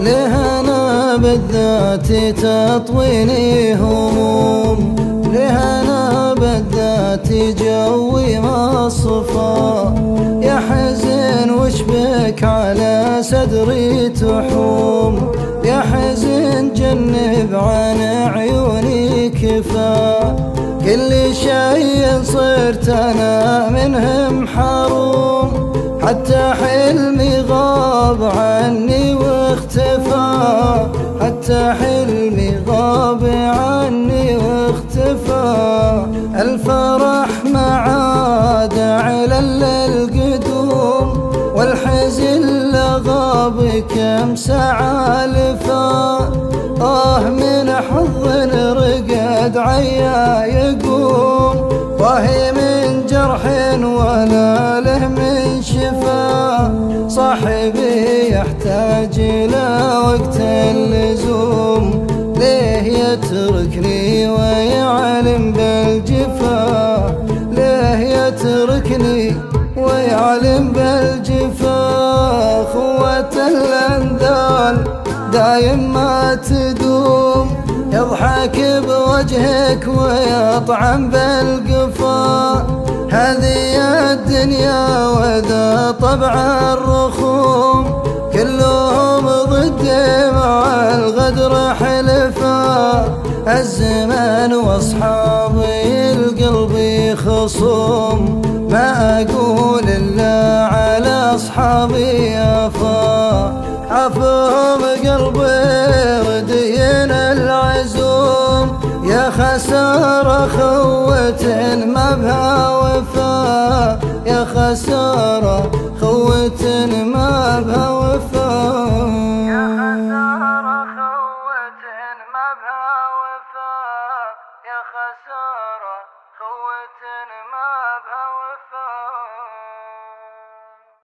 لهنا بالذات تطويني هموم، لهنا بالذات جوي ما صفا، يا حزن وش بك على صدري تحوم، يا حزن جنب عن عيوني كفا، كل شيء صرت أنا منهم حروم، حتى حلمي غاب عني واختفى، حتى حلمي غاب عني واختفى، الفرح ما عاد على القدوم، والحزن لغاب كم ساعة لفا، من حظ رقد عيا يقوم، وهي من جرح ولا له من شفا، صاحبي يحتاج إلى وقت اللزوم، ليه يتركني ويعلم بالجفا، ليه يتركني ويعلم بالجفا، خوة الأنذال دايم ما تدوم، يضحك بوجهك ويطعن بالقفا، هذه الدنيا وذا طبع الرخوم، كلهم ضد مع الغدر حلفا، الزمان واصحابي القلب خصوم، ما اقول الا على اصحابي افا، عفهم قلبي ودين العزوم، يا خسارة خوة ما بها وفا، يا خسارة خوة ما بها وفا، يا خسارة خوة ما بها وفا، يا خسارة خوة ما بها وفا.